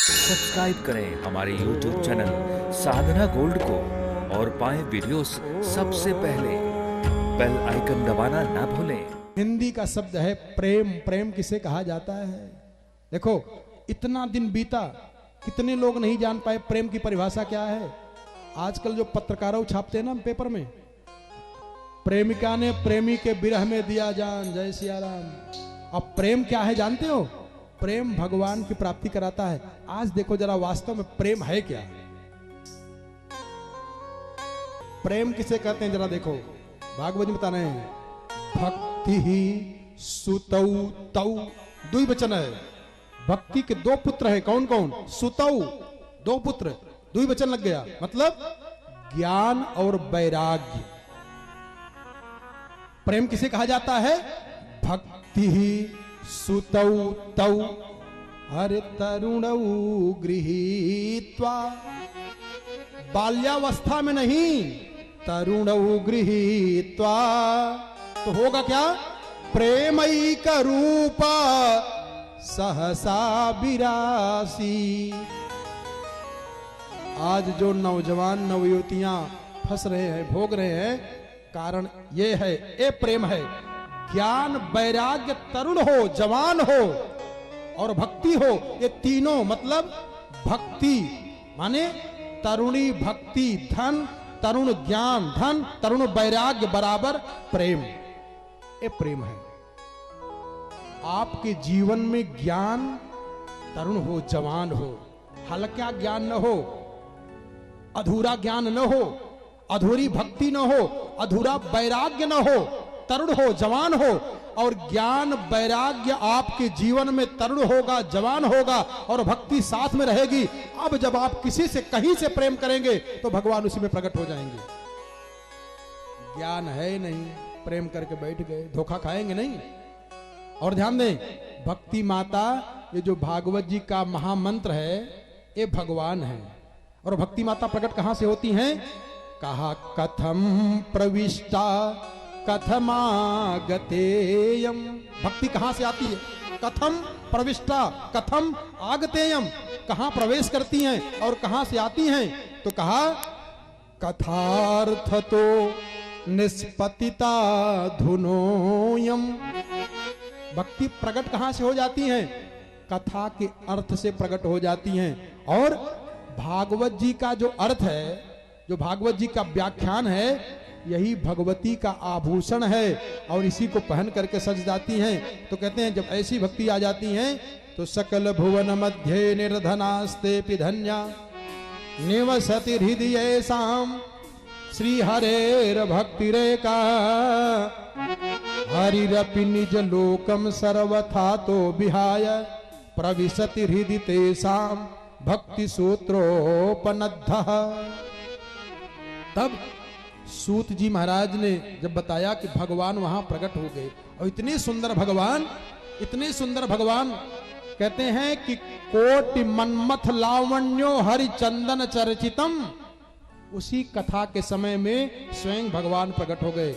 Subscribe करें हमारे YouTube channel साधना gold को और पाएं वीडियोस सबसे पहले। बेल आइकन दबाना ना भूलें। हिंदी का शब्द है प्रेम। प्रेम किसे कहा जाता है? देखो, इतना दिन बीता, कितने लोग नहीं जान पाए प्रेम की परिभाषा क्या है। आजकल जो पत्रकारों छापते हैं ना पेपर में, प्रेमिका ने प्रेमी के विरह में दिया जान, जय सिया राम। अब प्रेम क्या है जानते हो? प्रेम भगवान की प्राप्ति कराता है। आज देखो जरा वास्तव में प्रेम है क्या? प्रेम किसे कहते हैं जरा देखो, भागवत में बता रहे हैं। भक्ति ही सुतौ तौ, दुई वचन है। भक्ति के दो पुत्र है। कौन कौन? सुतौ, दो पुत्र, दुई वचन लग गया। मतलब ज्ञान और वैराग्य। प्रेम किसे कहा जाता है? भक्ति ही सुतौ तौ, हरे तरुणौ गृहीत्वा, बाल्यावस्था में नहीं, तरुणौ गृहीत्वा। तो होगा क्या? प्रेमैक रूप सहसा विरासी। आज जो नौजवान नवयुवतियां फंस रहे हैं, भोग रहे हैं, कारण ये है, ये प्रेम है। ज्ञान वैराग्य, तरुण हो, जवान हो और भक्ति हो, ये तीनों। मतलब भक्ति माने तरुणी भक्ति, धन, तरुण ज्ञान, धन, तरुण वैराग्य बराबर प्रेम। ये प्रेम है। आपके जीवन में ज्ञान तरुण हो, जवान हो, हल्का ज्ञान न हो, अधूरा ज्ञान न हो, अधूरी भक्ति न हो, अधूरा वैराग्य न हो, तरुण हो, जवान हो। और ज्ञान वैराग्य आपके जीवन में तरुण होगा, जवान होगा और भक्ति साथ में रहेगी। अब जब आप किसी से कहीं से प्रेम करेंगे तो भगवान उसी में प्रकट हो जाएंगे। ज्ञान है नहीं, प्रेम करके बैठ गए, धोखा खाएंगे नहीं। और ध्यान दें, भक्ति माता, ये जो भागवत जी का महामंत्र है, ये भगवान है। और भक्ति माता प्रकट कहां से होती हैं? कहा कथम प्रविष्टा कथमागतेयम। भक्ति कहां से आती है? कथम प्रविष्टा कथम आगतेयम, कहां प्रवेश करती हैं और कहां से आती हैं? तो कहा कथार्थ तो निष्पतिता धुनोयम। भक्ति प्रकट कहां से हो जाती हैं? कथा के अर्थ से प्रकट हो जाती हैं। और भागवत जी का जो अर्थ है, जो भागवत जी का व्याख्यान है, यही भगवती का आभूषण है और इसी को पहन करके सज जाती हैं। तो कहते हैं जब ऐसी भक्ति आ जाती है तो सकल भुवन मध्य निर्धनास्ते धन्या निवसति हृदय साम श्री हरेर भक्ति रेका हरिरपि निज लोकम सर्वथा तो विहाय प्रविशति हृदय तेषाम भक्ति सूत्रोपनद्धः। तब सूत जी महाराज ने जब बताया कि भगवान वहां प्रकट हो गए, और इतने सुंदर भगवान, इतने सुंदर भगवान, कहते हैं कि कोटि मन्मथ लावण्यो हरिचंदन चर्चितम। उसी कथा के समय में स्वयं भगवान प्रकट हो गए।